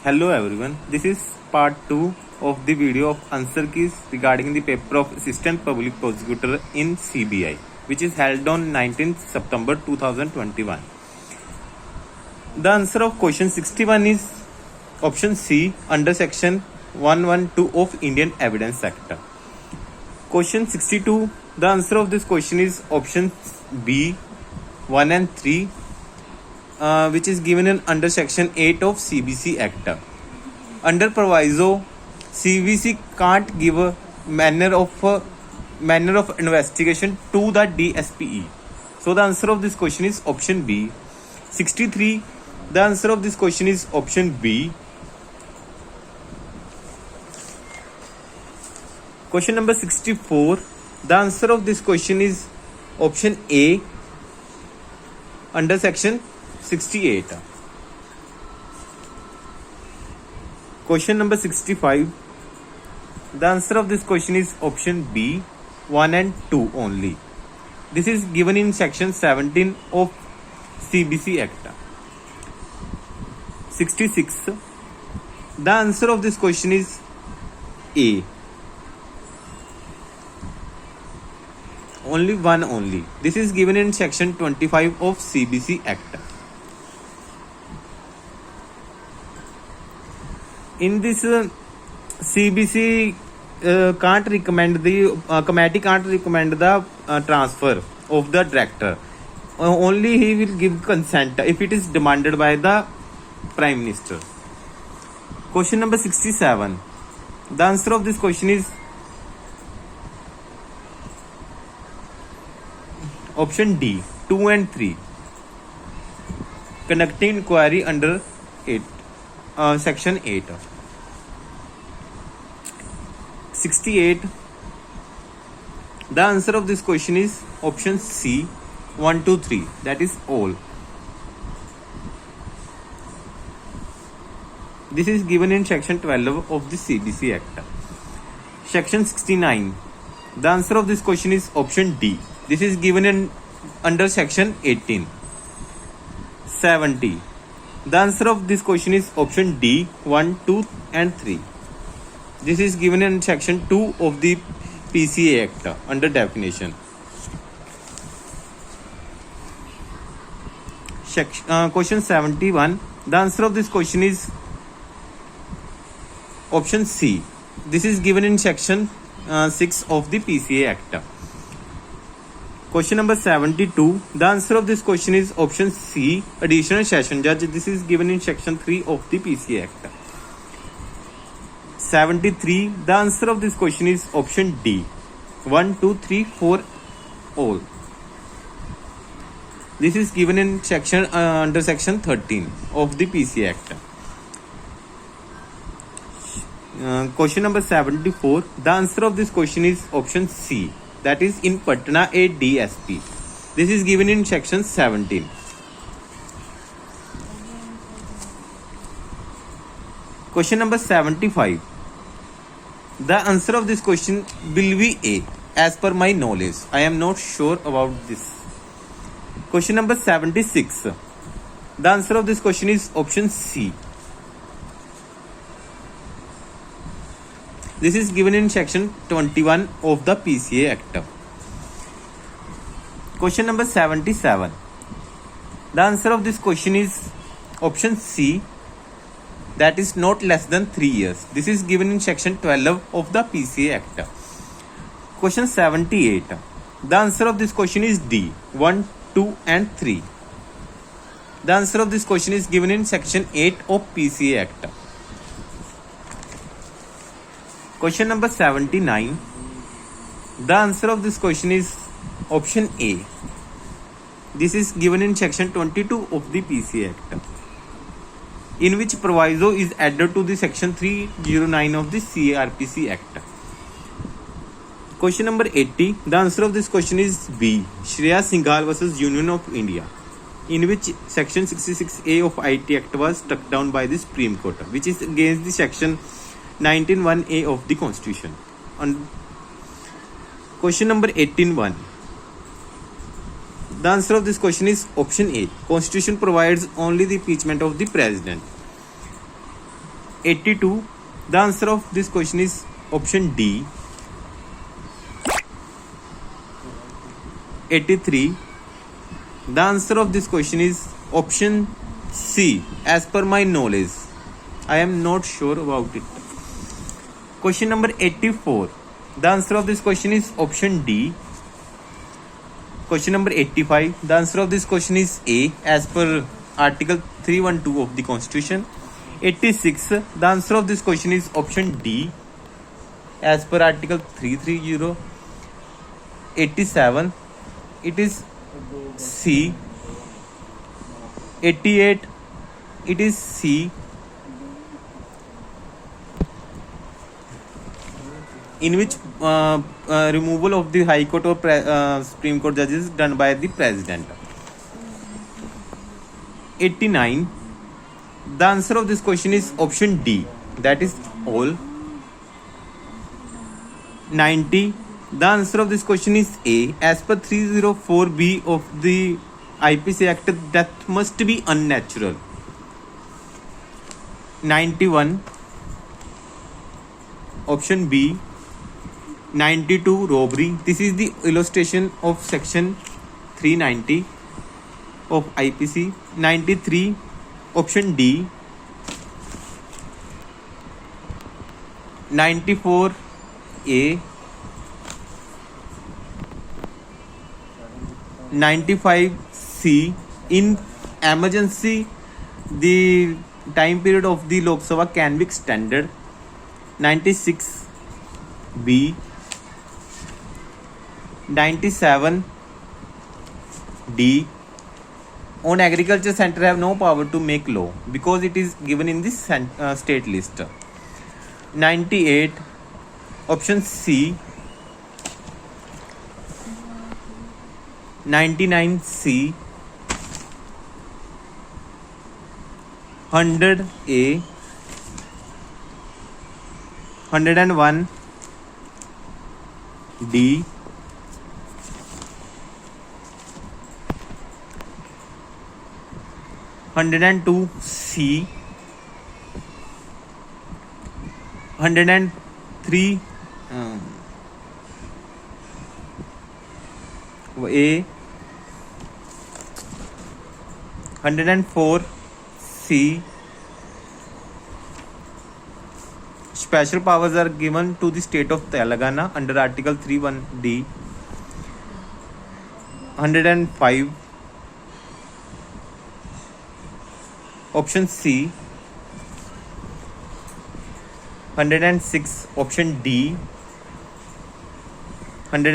Hello everyone, this is part 2 of the video of answer keys regarding the paper of Assistant Public Prosecutor in CBI, which is held on 19th September 2021. The answer of question 61 is option C under section 112 of Indian Evidence Act. Question 62, the answer of this question is option B 1 and 3. Which is given in under section 8 of CBC Act. Under proviso, CBC can't give a manner of investigation to the DSPE. So the answer of this question is option B. 63. The answer of this question is option B. Question number 64. The answer of this question is option A under section 68. Question number 65. The answer of this question is option B 1 and 2 only. This is given in section 17 of CBC Act. 66. The answer of this question is A. Only one only. This is given in section 25 of CBC Act. In this CBC can't recommend the committee can't recommend the transfer of the director. Only he will give consent if it is demanded by the Prime Minister. Question number 67. The answer of this question is option D 2 and 3. Conducting inquiry under 8. Section 8. 68. The answer of this question is option C 1, 2, 3. That is all. This is given in section 12 of the CBC Act. Section 69. The answer of this question is option D. This is given in under section 18. 70. The answer of this question is option D 1, 2 and 3. This is given in section 2 of the PCA Act under definition. Question 71. The answer of this question is option C. This is given in section 6 of the PCA Act. Question number 72. The answer of this question is option C, additional session judge. This is given in section 3 of the PCA Act. 73. The answer of this question is option D, 1, 2, 3, 4 all. This is given in section under section 13 of the PCA Act. Question number 74. The answer of this question is option C, that is in Patna a DSP. This is given in section 17. Question number 75. The answer of this question will be A, as per my knowledge. I am not sure about this. Question number 76. The answer of this question is option C. This is given in section 21 of the PCA Act. Question number 77. The answer of this question is option C, that is not less than 3 years. This is given in section 12 of the PCA Act. Question 78. The answer of this question is D, 1, 2 and 3. The answer of this question is given in section 8 of PCA Act. Question number 79. The answer of this question is option A. This is given in section 22 of the PCA Act, in which proviso is added to the section 309 of the CRPC Act. Question number 80. The answer of this question is B, Shreya Singhal versus Union of India, in which section 66A of IT Act was struck down by the Supreme Court, which is against the section 19(1)(a) of the Constitution. And question number 18(1). The answer of this question is option A. Constitution provides only the impeachment of the president. 82. The answer of this question is option D. 83. The answer of this question is option C. As per my knowledge, I am not sure about it. Question number 84. The answer of this question is option D. Question number 85. The answer of this question is A, as per Article 312 of the Constitution. 86. The answer of this question is option D, as per Article 330. 87. It is C. 88. It is C. In which removal of the High Court or Supreme Court judges done by the President. 89. The answer of this question is option D. That is all. 90. The answer of this question is A. As per 304B of the IPC Act, death must be unnatural. 91. Option B. 92. Robbery. This is the illustration of section 390 of IPC. 93. Option D. 94. A. 95. C. In emergency, the time period of the Lok Sabha can be extended. 96. B. 97. D. On agriculture, center have no power to make law because it is given in this state list. 98. Option C. 99. C. 100. A. 101. D. 102. C. 103. A. 104. C. Special powers are given to the state of Telangana under Article 31D. 105. Option C. 106. Option D.